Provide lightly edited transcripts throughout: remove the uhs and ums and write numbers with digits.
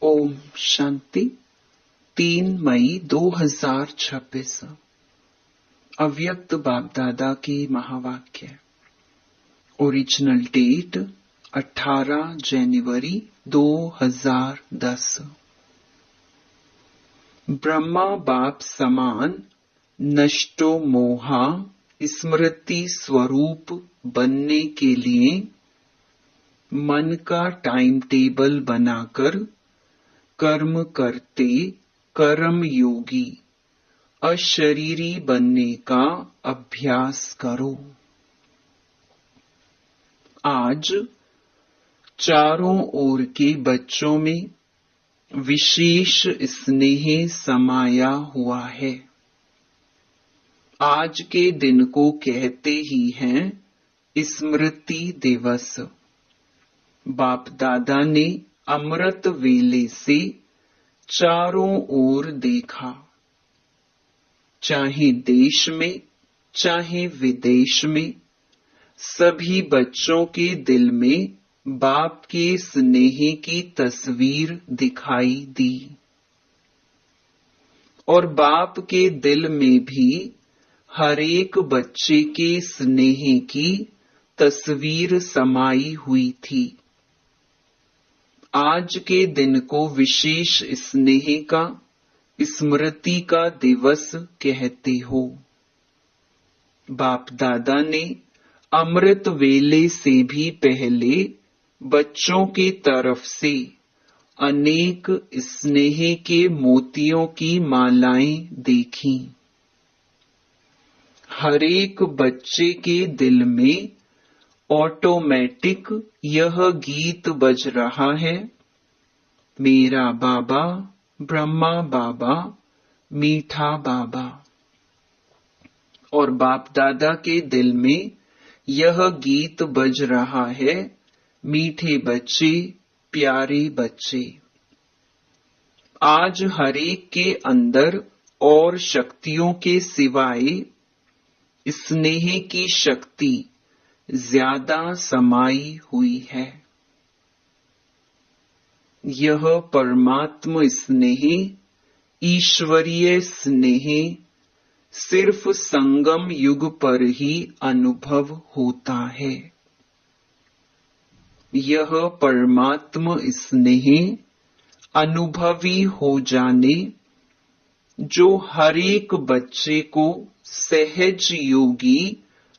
ओम शांति। 3 मई 2026 अव्यक्त बाप दादा की महावाक्य। ओरिजिनल डेट 18 जनवरी 2010। ब्रह्मा बाप समान नष्टो मोहा स्मृति स्वरूप बनने के लिए मन का टाइम टेबल बनाकर कर्म करते कर्म योगी अशरीरी बनने का अभ्यास करो। आज चारों ओर के बच्चों में विशेष स्नेह समाया हुआ है। आज के दिन को कहते ही हैं स्मृति दिवस। बाप दादा ने अमृत वेले से चारों ओर देखा, चाहे देश में चाहे विदेश में, सभी बच्चों के दिल में बाप के स्नेह की तस्वीर दिखाई दी और बाप के दिल में भी हर एक बच्चे के स्नेह की तस्वीर समाई हुई थी। आज के दिन को विशेष स्नेह का स्मृति का दिवस कहते हो। बाप दादा ने अमृत वेले से भी पहले बच्चों की तरफ से अनेक स्नेह के मोतियों की मालाएं देखी। हर एक बच्चे के दिल में ऑटोमेटिक यह गीत बज रहा है, मेरा बाबा ब्रह्मा बाबा मीठा बाबा। और बाप दादा के दिल में यह गीत बज रहा है, मीठे बच्चे प्यारे बच्चे। आज हर एक के अंदर और शक्तियों के सिवाय स्नेह की शक्ति ज्यादा समाई हुई है। यह परमात्म स्नेह, ईश्वरीय स्नेह सिर्फ संगम युग पर ही अनुभव होता है। यह परमात्म स्नेह अनुभवी हो जाने जो हर एक बच्चे को सहज योगी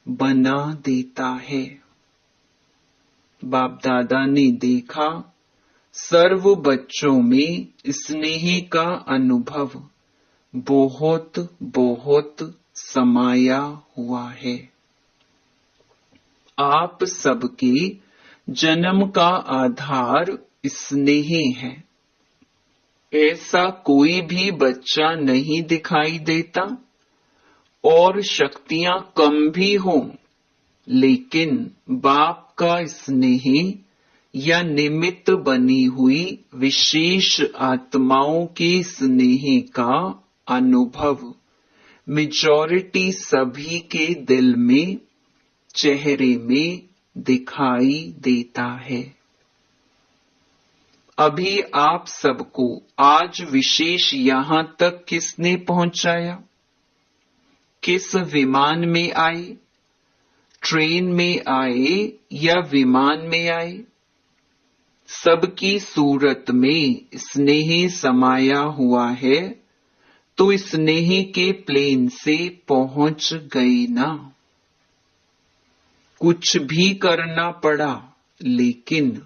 बना देता है। बाप दादा ने देखा सर्व बच्चों में स्नेह का अनुभव बहुत बहुत समाया हुआ है। आप सबके जन्म का आधार स्नेह है। ऐसा कोई भी बच्चा नहीं दिखाई देता और शक्तियां कम भी हों, लेकिन बाप का स्नेह या निमित्त बनी हुई विशेष आत्माओं के स्नेह का अनुभव मेजॉरिटी सभी के दिल में, चेहरे में दिखाई देता है। अभी आप सबको आज विशेष यहां तक किसने पहुंचाया? किस विमान में आए? ट्रेन में आए या विमान में आए? सबकी सूरत में स्नेह समाया हुआ है, तो स्नेह के प्लेन से पहुंच गए ना। कुछ भी करना पड़ा, लेकिन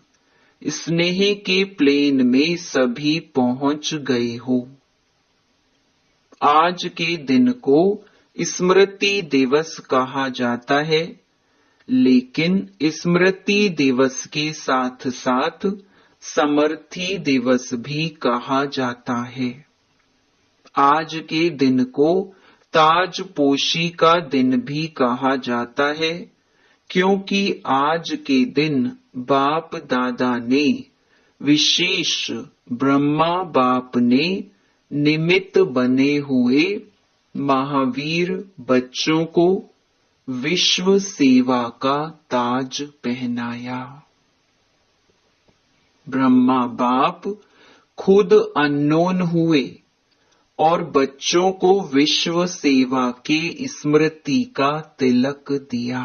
स्नेह के प्लेन में सभी पहुंच गए हो। आज के दिन को स्मृति दिवस कहा जाता है, लेकिन स्मृति दिवस के साथ साथ समर्थी दिवस भी कहा जाता है। आज के दिन को ताजपोशी का दिन भी कहा जाता है, क्योंकि आज के दिन बाप दादा ने विशेष ब्रह्मा बाप ने निमित्त बने हुए महावीर बच्चों को विश्व सेवा का ताज पहनाया। ब्रह्मा बाप खुद अननोन हुए और बच्चों को विश्व सेवा के स्मृति का तिलक दिया।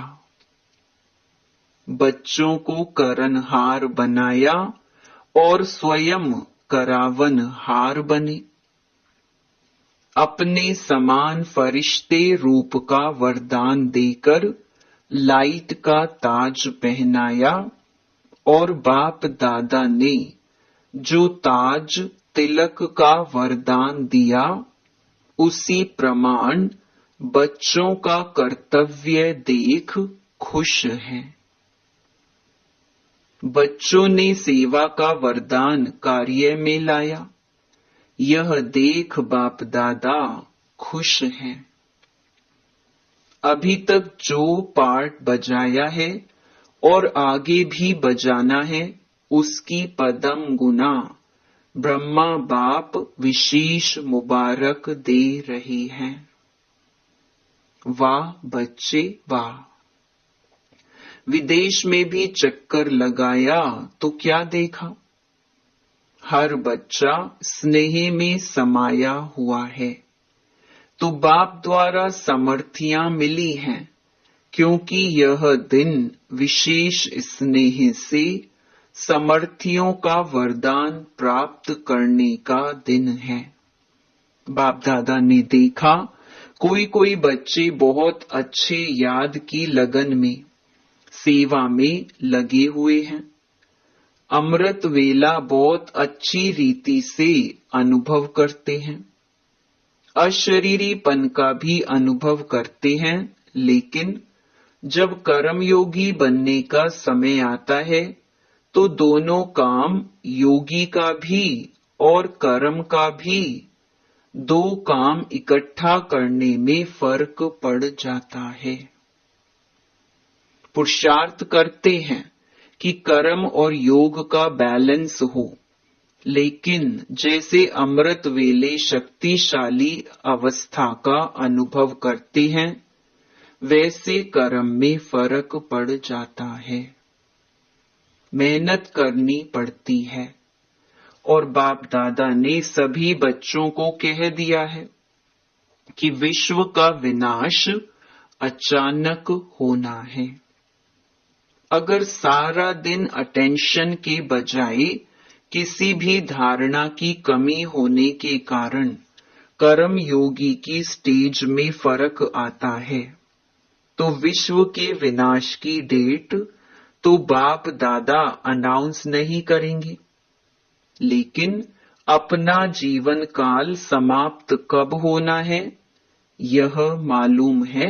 बच्चों को करनहार बनाया और स्वयं करावनहार बने। अपने समान फरिश्ते रूप का वरदान देकर लाइट का ताज पहनाया और बाप दादा ने जो ताज तिलक का वरदान दिया, उसी प्रमाण बच्चों का कर्तव्य देख खुश हैं। बच्चों ने सेवा का वरदान कार्य में लाया, यह देख बाप दादा खुश हैं। अभी तक जो पार्ट बजाया है और आगे भी बजाना है, उसकी पदम गुना ब्रह्मा बाप विशेष मुबारक दे रहे हैं। वाह बच्चे वाह। विदेश में भी चक्कर लगाया तो क्या देखा? हर बच्चा स्नेह में समाया हुआ है। तो बाप द्वारा समर्थियां मिली हैं, क्योंकि यह दिन विशेष स्नेह से समर्थियों का वरदान प्राप्त करने का दिन है। बाप दादा ने देखा कोई कोई बच्चे बहुत अच्छे याद की लगन में सेवा में लगे हुए हैं। अमृत वेला बहुत अच्छी रीति से अनुभव करते हैं। अशरीरीपन का भी अनुभव करते हैं, लेकिन जब कर्मयोगी बनने का समय आता है तो दोनों काम, योगी का भी और कर्म का भी, दो काम इकट्ठा करने में फर्क पड़ जाता है। पुरुषार्थ करते हैं कि कर्म और योग का बैलेंस हो, लेकिन जैसे अमृत वेले शक्तिशाली अवस्था का अनुभव करते हैं, वैसे कर्म में फर्क पड़ जाता है। मेहनत करनी पड़ती है और बाप दादा ने सभी बच्चों को कह दिया है कि विश्व का विनाश अचानक होना है। अगर सारा दिन अटेंशन के बजाय किसी भी धारणा की कमी होने के कारण कर्म योगी की स्टेज में फर्क आता है, तो विश्व के विनाश की डेट तो बाप दादा अनाउंस नहीं करेंगे, लेकिन अपना जीवन काल समाप्त कब होना है यह मालूम है।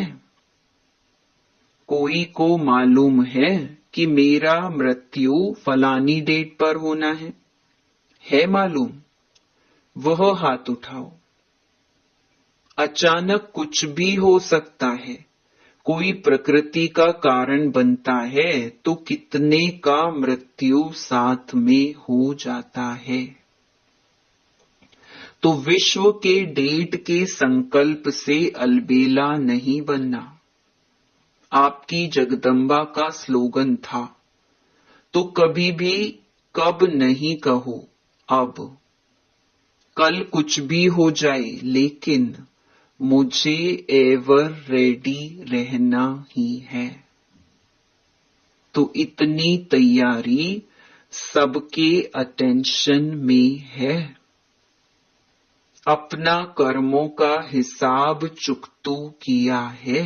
कोई को मालूम है कि मेरा मृत्यु फलानी डेट पर होना है मालूम? वह हाथ उठाओ। अचानक कुछ भी हो सकता है। कोई प्रकृति का कारण बनता है तो कितने का मृत्यु साथ में हो जाता है। तो विश्व के डेट के संकल्प से अलबेला नहीं बनना। आपकी जगदम्बा का स्लोगन था, तो कभी भी कब नहीं कहो अब। कल कुछ भी हो जाए, लेकिन मुझे एवर रेडी रहना ही है। तो इतनी तैयारी सबके अटेंशन में है। अपना कर्मों का हिसाब चुकतू किया है।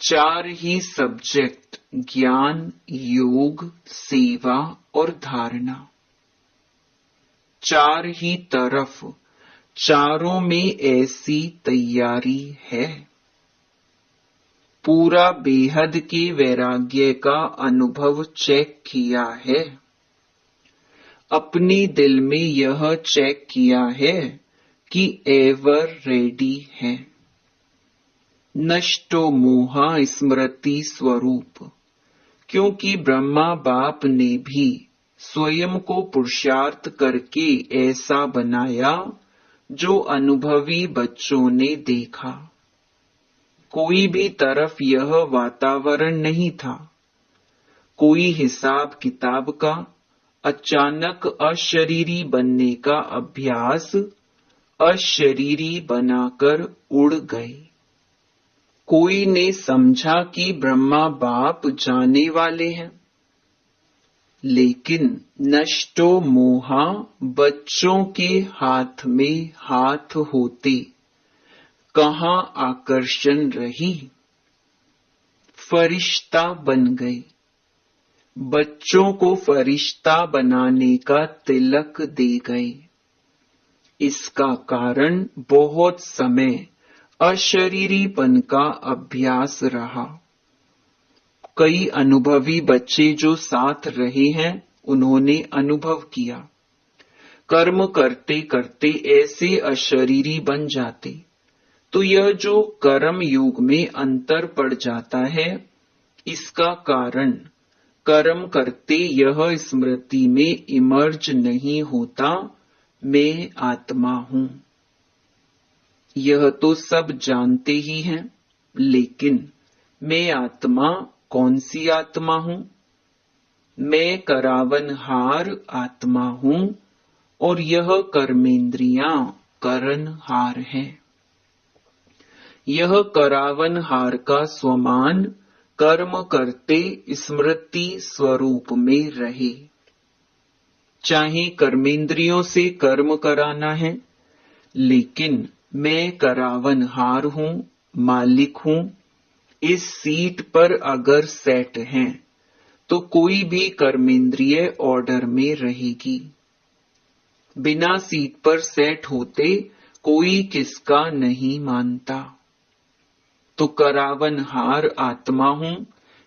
4 ही सब्जेक्ट, ज्ञान, योग, सेवा और धारणा। 4 ही तरफ, चारों में ऐसी तैयारी है। पूरा बेहद के वैराग्य का अनुभव चेक किया है। अपने दिल में यह चेक किया है कि एवर रेडी है। नष्टो मोहा स्मृति स्वरूप, क्योंकि ब्रह्मा बाप ने भी स्वयं को पुरुषार्थ करके ऐसा बनाया जो अनुभवी बच्चों ने देखा। कोई भी तरफ यह वातावरण नहीं था, कोई हिसाब किताब का, अचानक अशरीरी बनने का अभ्यास अशरीरी बनाकर उड़ गए। कोई ने समझा कि ब्रह्मा बाप जाने वाले हैं, लेकिन नष्टो मोहा बच्चों के हाथ में हाथ होते कहां आकर्षण रही। फरिश्ता बन गए। बच्चों को फरिश्ता बनाने का तिलक दे गए। इसका कारण बहुत समय अशरीरीपन का अभ्यास रहा। कई अनुभवी बच्चे जो साथ रहे हैं उन्होंने अनुभव किया, कर्म करते करते ऐसे अशरीरी बन जाते, तो यह जो कर्म योग में अंतर पड़ जाता है, इसका कारण कर्म करते यह स्मृति में इमर्ज नहीं होता, मैं आत्मा हूं। यह तो सब जानते ही हैं, लेकिन मैं आत्मा कौन सी आत्मा हूं? मैं करावनहार आत्मा हूं और यह कर्मेंद्रियां करनहार हैं। यह करावनहार का स्वमान कर्म करते स्मृति स्वरूप में रहे। चाहे कर्मेंद्रियों से कर्म कराना है, लेकिन मैं करावनहार हूं, मालिक हूं। इस सीट पर अगर सेट हैं, तो कोई भी कर्मेंद्रिय ऑर्डर में रहेगी। बिना सीट पर सेट होते कोई किसका नहीं मानता। तो करावनहार आत्मा हूं,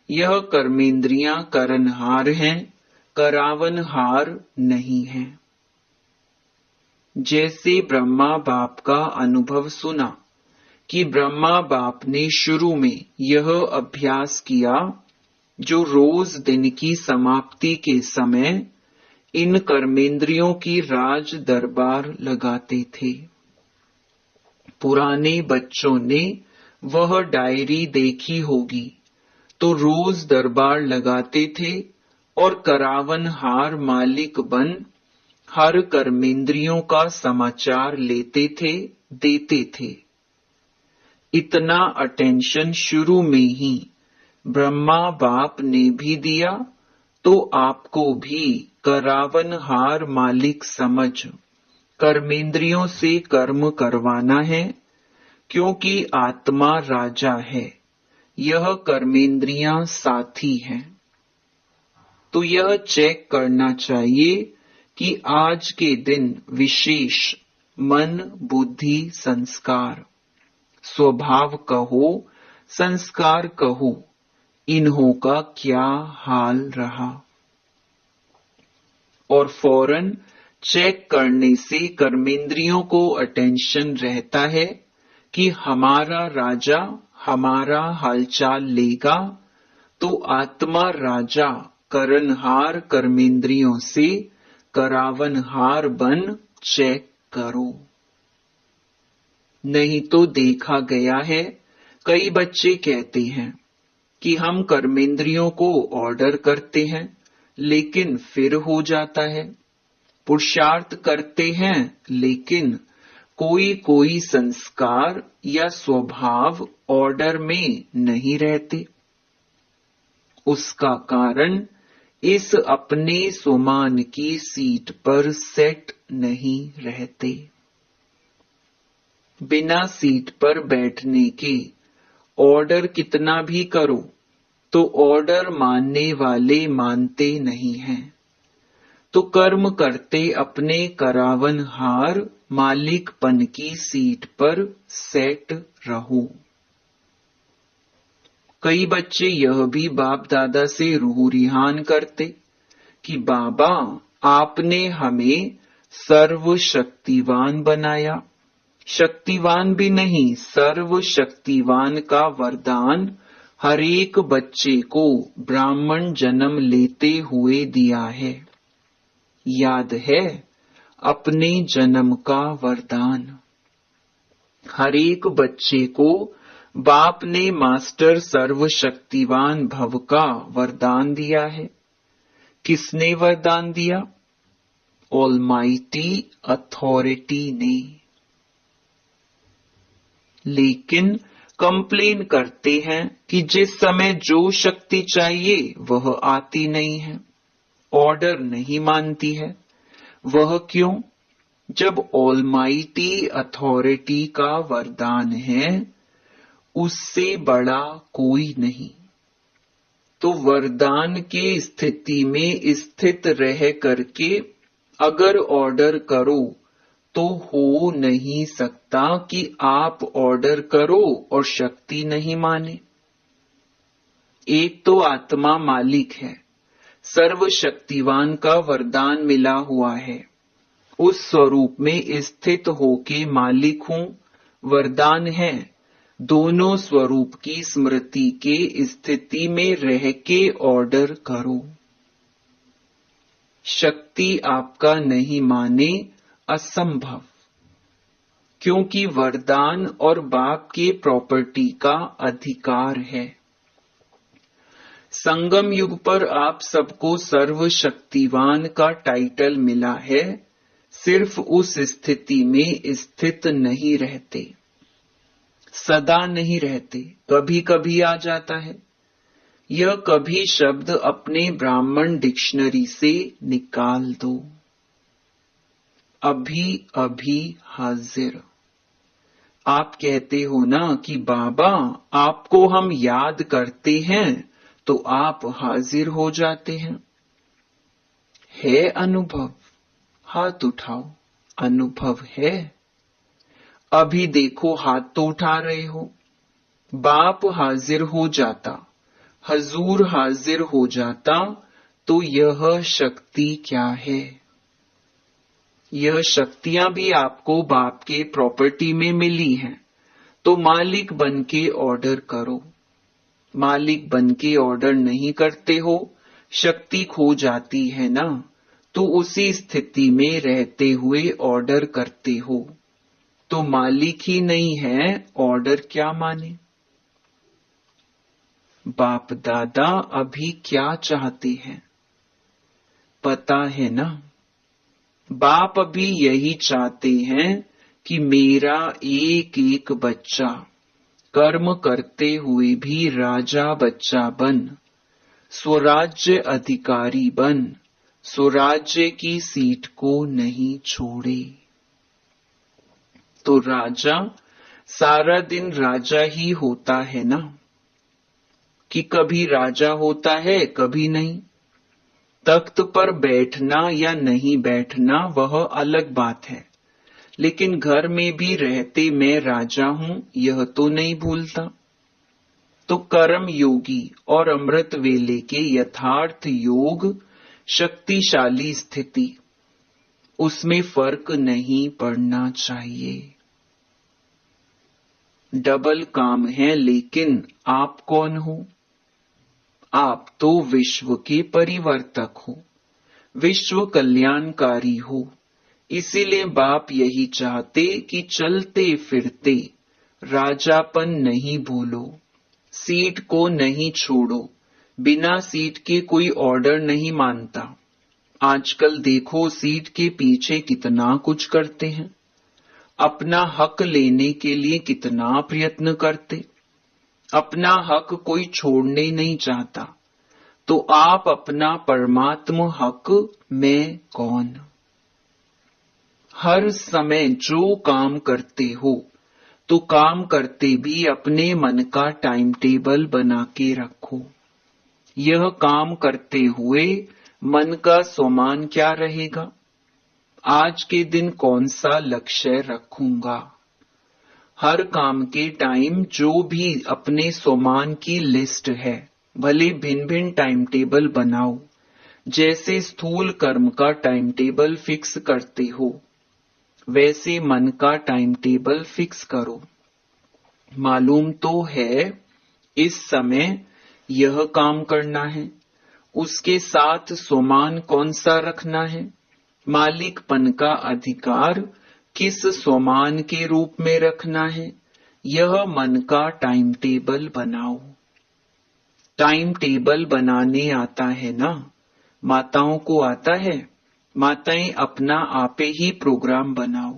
यह कर्मेंद्रियां करनहार हैं, करावनहार नहीं है। जैसे ब्रह्मा बाप का अनुभव सुना कि ब्रह्मा बाप ने शुरू में यह अभ्यास किया, जो रोज दिन की समाप्ति के समय इन कर्मेंद्रियों की राज दरबार लगाते थे। पुराने बच्चों ने वह डायरी देखी होगी, तो रोज दरबार लगाते थे और करावनहार मालिक बन हर कर्मेंद्रियों का समाचार लेते थे, देते थे। इतना अटेंशन शुरू में ही ब्रह्मा बाप ने भी दिया, तो आपको भी करावनहार मालिक समझ कर्मेंद्रियों से कर्म करवाना है, क्योंकि आत्मा राजा है, यह कर्मेंद्रियां साथी हैं। तो यह चेक करना चाहिए कि आज के दिन विशेष मन, बुद्धि, संस्कार, स्वभाव कहो, संस्कार कहो, इन्हों का क्या हाल रहा। और फौरन चेक करने से कर्मेंद्रियों को अटेंशन रहता है कि हमारा राजा हमारा हालचाल लेगा, तो आत्मा राजा करनहार कर्मेंद्रियों से करावनहार बन चेक करो। नहीं तो देखा गया है, कई बच्चे कहते हैं कि हम कर्मेंद्रियों को ऑर्डर करते हैं, लेकिन फिर हो जाता है। पुरुषार्थ करते हैं, लेकिन कोई कोई संस्कार या स्वभाव ऑर्डर में नहीं रहते। उसका कारण इस अपने सुमान की सीट पर सेट नहीं रहते। बिना सीट पर बैठने के ऑर्डर कितना भी करो, तो ऑर्डर मानने वाले मानते नहीं हैं। तो कर्म करते अपने करावनहार मालिकपन की सीट पर सेट रहो। कई बच्चे यह भी बाप दादा से रूह रिहान करते कि बाबा आपने हमें सर्वशक्तिवान बनाया। शक्तिवान भी नहीं, सर्वशक्तिवान का वरदान हर एक बच्चे को ब्राह्मण जन्म लेते हुए दिया है। याद है अपने जन्म का वरदान? हर एक बच्चे को बाप ने मास्टर सर्वशक्तिवान भव का वरदान दिया है किसने वरदान दिया? ऑलमाइटी अथॉरिटी ने। लेकिन कंप्लेन करते हैं कि जिस समय जो शक्ति चाहिए वह आती नहीं है, ऑर्डर नहीं मानती है। वह क्यों? जब ऑलमाइटी अथॉरिटी का वरदान है, उससे बड़ा कोई नहीं। तो वरदान के स्थिति में स्थित रह करके अगर ऑर्डर करो तो हो नहीं सकता कि आप ऑर्डर करो और शक्ति नहीं माने। एक तो आत्मा मालिक है, सर्वशक्तिवान का वरदान मिला हुआ है, उस स्वरूप में स्थित होके मालिक हूं, वरदान है। दोनों स्वरूप की स्मृति के स्थिति में रह के ऑर्डर करो। शक्ति आपका नहीं माने, असंभव, क्योंकि वरदान और बाप के प्रॉपर्टी का अधिकार है। संगम युग पर आप सबको सर्वशक्तिवान का टाइटल मिला है, सिर्फ उस स्थिति में स्थित नहीं रहते, सदा नहीं रहते, कभी कभी आ जाता है। यह कभी शब्द अपने ब्राह्मण डिक्शनरी से निकाल दो। अभी अभी हाजिर। आप कहते हो ना कि बाबा आपको हम याद करते हैं तो आप हाजिर हो जाते हैं। है अनुभव? हाथ उठाओ। अनुभव है? अभी देखो हाथ तो उठा रहे हो। बाप हाजिर हो जाता, हजूर हाजिर हो जाता तो यह शक्ति क्या है? यह शक्तियां भी आपको बाप के प्रॉपर्टी में मिली हैं, तो मालिक बन के ऑर्डर करो। मालिक बन के ऑर्डर नहीं करते हो, शक्ति खो जाती है ना, तो उसी स्थिति में रहते हुए ऑर्डर करते हो, तो मालिक ही नहीं है, ऑर्डर क्या माने? बाप दादा अभी क्या चाहते हैं पता है ना? बाप अभी यही चाहते हैं कि मेरा एक एक बच्चा कर्म करते हुए भी राजा बच्चा बन, स्वराज्य अधिकारी बन, स्वराज्य की सीट को नहीं छोड़े। तो राजा सारा दिन राजा ही होता है ना, कि कभी राजा होता है कभी नहीं। तख्त पर बैठना या नहीं बैठना वह अलग बात है, लेकिन घर में भी रहते मैं राजा हूं यह तो नहीं भूलता। तो कर्म योगी और अमृत वेले के यथार्थ योग शक्तिशाली स्थिति, उसमें फर्क नहीं पड़ना चाहिए। डबल काम है, लेकिन आप कौन हो? आप तो विश्व के परिवर्तक हो, विश्व कल्याणकारी हो। इसीलिए बाप यही चाहते कि चलते फिरते राजापन नहीं भूलो, सीट को नहीं छोड़ो। बिना सीट के कोई ऑर्डर नहीं मानता। आजकल देखो सीट के पीछे कितना कुछ करते हैं, अपना हक लेने के लिए कितना प्रयत्न करते। अपना हक कोई छोड़ने नहीं चाहता, तो आप अपना परमात्म हक मैं कौन? हर समय जो काम करते हो तो काम करते भी अपने मन का टाइम टेबल बना के रखो। यह काम करते हुए मन का स्वमान क्या रहेगा? आज के दिन कौन सा लक्ष्य रखूंगा? हर काम के टाइम जो भी अपने स्वमान की लिस्ट है, भले भिन्न भिन्न टाइम टेबल बनाओ। जैसे स्थूल कर्म का टाइम टेबल फिक्स करते हो, वैसे मन का टाइम टेबल फिक्स करो। मालूम तो है इस समय यह काम करना है, उसके साथ स्वमान कौन सा रखना है, मालिकपन का अधिकार किस स्वमान के रूप में रखना है, यह मन का टाइम टेबल बनाओ। टाइम टेबल बनाने आता है ना, माताओं को आता है, माताएं अपना आपे ही प्रोग्राम बनाओ।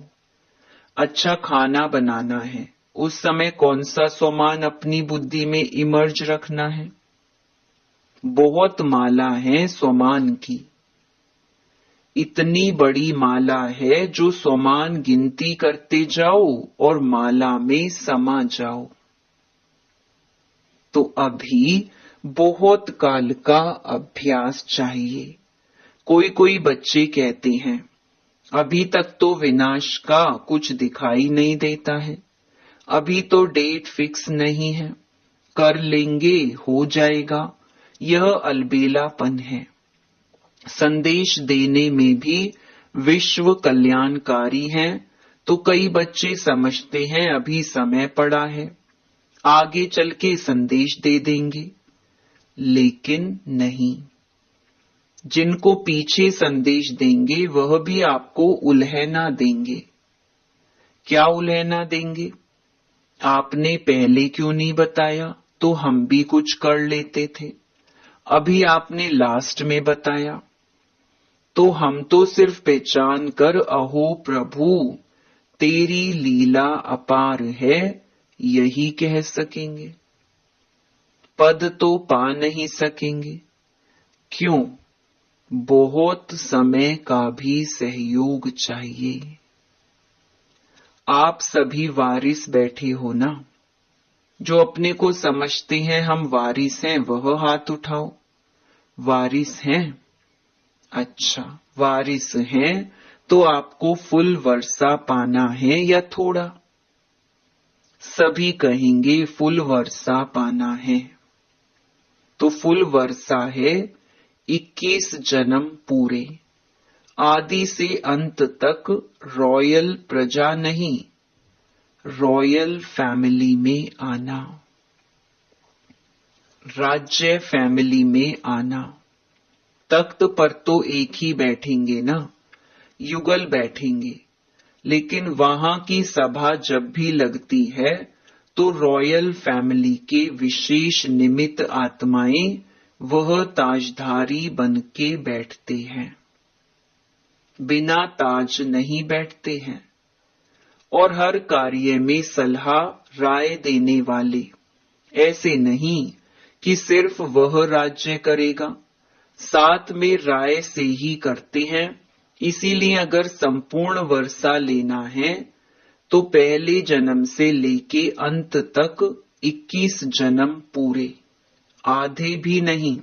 अच्छा खाना बनाना है, उस समय कौन सा सामान अपनी बुद्धि में इमर्ज रखना है। बहुत माला है सामान की, इतनी बड़ी माला है जो सामान गिनती करते जाओ और माला में समा जाओ। तो अभी बहुत काल का अभ्यास चाहिए। कोई कोई बच्चे कहते हैं अभी तक तो विनाश का कुछ दिखाई नहीं देता है, अभी तो डेट फिक्स नहीं है, कर लेंगे हो जाएगा। यह अलबेलापन है। संदेश देने में भी विश्व कल्याणकारी है, तो कई बच्चे समझते हैं अभी समय पड़ा है, आगे चल के संदेश दे देंगे। लेकिन नहीं, जिनको पीछे संदेश देंगे वह भी आपको उल्हना देंगे। क्या उल्हना देंगे? आपने पहले क्यों नहीं बताया तो हम भी कुछ कर लेते थे, अभी आपने लास्ट में बताया तो हम तो सिर्फ पहचान कर अहो प्रभु तेरी लीला अपार है यही कह सकेंगे। पद तो पा नहीं सकेंगे। क्यों? बहुत समय का भी सहयोग चाहिए। आप सभी वारिस बैठे हो ना? जो अपने को समझते हैं हम वारिस हैं वह हाथ उठाओ। वारिस हैं? अच्छा, वारिस हैं तो आपको फुल वर्षा पाना है या थोड़ा? सभी कहेंगे फुल वर्षा पाना है। तो फुल वर्षा है 21 जन्म पूरे, आदि से अंत तक रॉयल प्रजा नहीं, रॉयल फैमिली में आना, राज्य फैमिली में आना। तख्त पर तो एक ही बैठेंगे ना, युगल बैठेंगे, लेकिन वहां की सभा जब भी लगती है तो रॉयल फैमिली के विशेष निमित्त आत्माएं वह ताजधारी बन के बैठते हैं, बिना ताज नहीं बैठते हैं। और हर कार्य में सलाह राय देने वाले, ऐसे नहीं कि सिर्फ वह राज्य करेगा, साथ में राय से ही करते हैं। इसीलिए अगर संपूर्ण वर्षा लेना है तो पहले जन्म से लेके अंत तक 21 जन्म पूरे, आधे भी नहीं,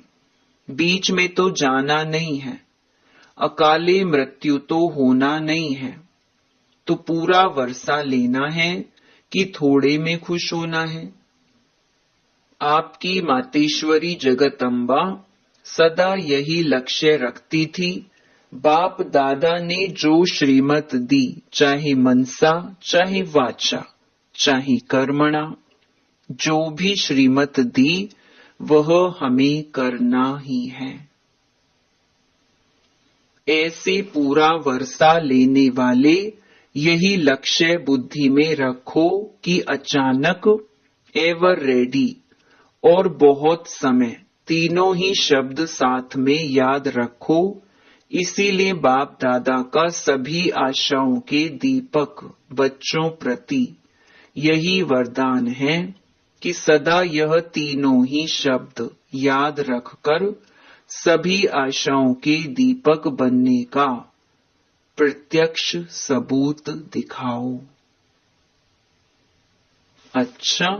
बीच में तो जाना नहीं है, अकाले मृत्यु तो होना नहीं है। तो पूरा वर्षा लेना है कि थोड़े में खुश होना है? आपकी मातेश्वरी जगदम्बा सदा यही लक्ष्य रखती थी। बाप दादा ने जो श्रीमत दी, चाहे मनसा चाहे वाचा चाहे कर्मणा, जो भी श्रीमत दी वह हमें करना ही है। ऐसे पूरा वर्षा लेने वाले यही लक्ष्य बुद्धि में रखो कि अचानक, एवर रेडी और बहुत समय, तीनों ही शब्द साथ में याद रखो। इसीलिए बाप दादा का सभी आशाओं के दीपक बच्चों प्रति यही वरदान है कि सदा यह तीनों ही शब्द याद रखकर सभी आशाओं के दीपक बनने का प्रत्यक्ष सबूत दिखाओ। अच्छा,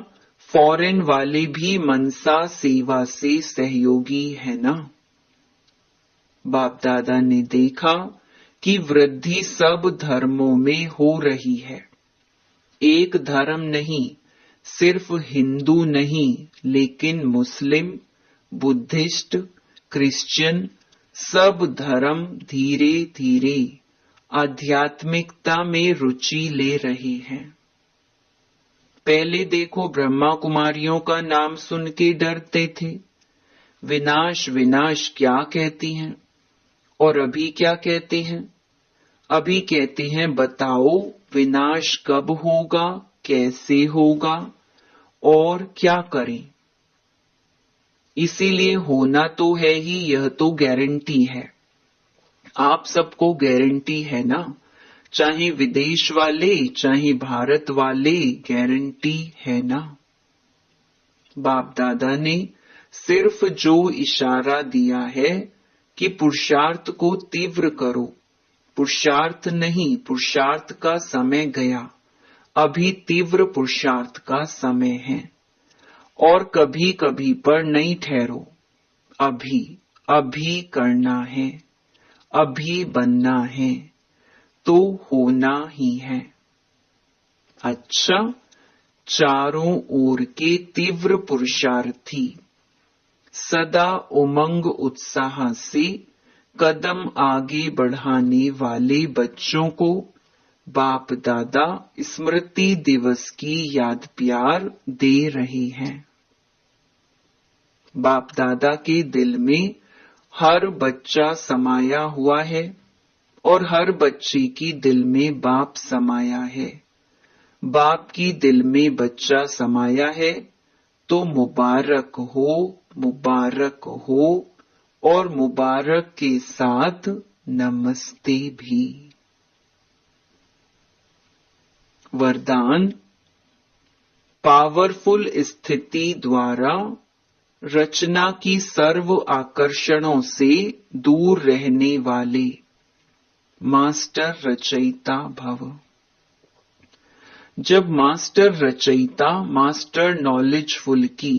फॉरेन वाले भी मनसा सेवा से सहयोगी है ना? बाप दादा ने देखा कि वृद्धि सब धर्मों में हो रही है। एक धर्म नहीं, सिर्फ हिंदू नहीं, लेकिन मुस्लिम, बुद्धिस्ट, क्रिश्चियन सब धर्म धीरे धीरे आध्यात्मिकता में रुचि ले रहे हैं। पहले देखो ब्रह्मा कुमारियों का नाम सुन के डरते थे, विनाश विनाश क्या कहती हैं, और अभी क्या कहते हैं? अभी कहते हैं बताओ विनाश कब होगा, कैसे होगा और क्या करें। इसीलिए होना तो है ही, यह तो गारंटी है। आप सबको गारंटी है ना, चाहे विदेश वाले चाहे भारत वाले, गारंटी है ना। बाप दादा ने सिर्फ जो इशारा दिया है कि पुरुषार्थ को तीव्र करो, पुरुषार्थ नहीं, पुरुषार्थ का समय गया, अभी तीव्र पुरुषार्थ का समय है। और कभी कभी पर नहीं ठहरो, अभी अभी करना है, अभी बनना है, तो होना ही है। अच्छा, चारों ओर के तीव्र पुरुषार्थी सदा उमंग उत्साह से कदम आगे बढ़ाने वाले बच्चों को बाप दादा स्मृति दिवस की याद प्यार दे रहे हैं। बाप दादा के दिल में हर बच्चा समाया हुआ है और हर बच्चे की दिल में बाप समाया है। बाप की दिल में बच्चा समाया है तो मुबारक हो, मुबारक हो, और मुबारक के साथ नमस्ते भी। वरदान, पावरफुल स्थिति द्वारा रचना की सर्व आकर्षणों से दूर रहने वाले मास्टर रचयिता भव। जब मास्टर रचयिता, मास्टर नॉलेजफुल की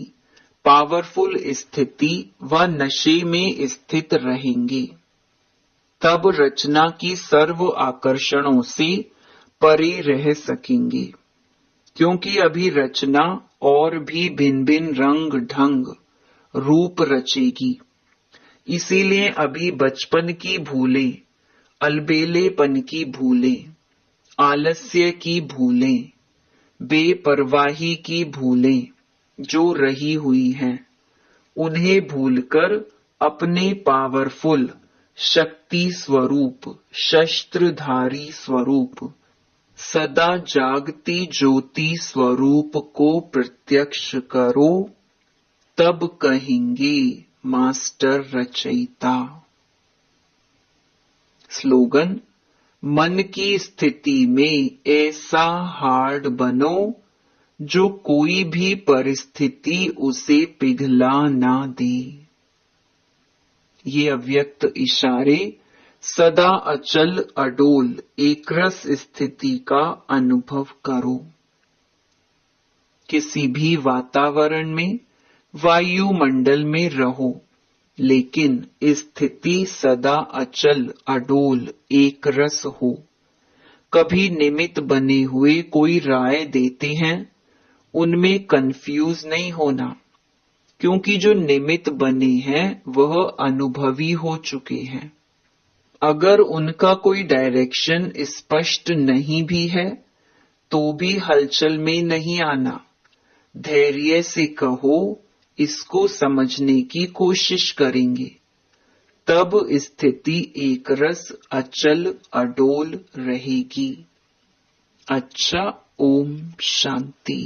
पावरफुल स्थिति व नशे में स्थित रहेंगे, तब रचना की सर्व आकर्षणों से परे रह सकेंगे। क्योंकि अभी रचना और भी भिन्न भिन्न रंग ढंग रूप रचेगी, इसीलिए अभी बचपन की भूलें, अलबेलेपन की भूलें, आलस्य की भूलें, बेपरवाही की भूलें जो रही हुई हैं, उन्हें भूलकर अपने पावरफुल शक्ति स्वरूप, शस्त्रधारी स्वरूप, सदा जागती ज्योति स्वरूप को प्रत्यक्ष करो, तब कहेंगे मास्टर रचयिता। स्लोगन, मन की स्थिति में ऐसा हार्ड बनो जो कोई भी परिस्थिति उसे पिघला ना दे। ये अव्यक्त इशारे सदा अचल अडोल एकरस स्थिति का अनुभव करो। किसी भी वातावरण में, वायुमंडल में रहो, लेकिन स्थिति सदा अचल अडोल एकरस हो। कभी निमित्त बने हुए कोई राय देते हैं, उनमें कंफ्यूज नहीं होना, क्योंकि जो निमित्त बने हैं वह अनुभवी हो चुके हैं। अगर उनका कोई डायरेक्शन स्पष्ट नहीं भी है तो भी हलचल में नहीं आना, धैर्य से कहो इसको समझने की कोशिश करेंगे, तब स्थिति एकरस अचल अडोल रहेगी। अच्छा, ओम शांति।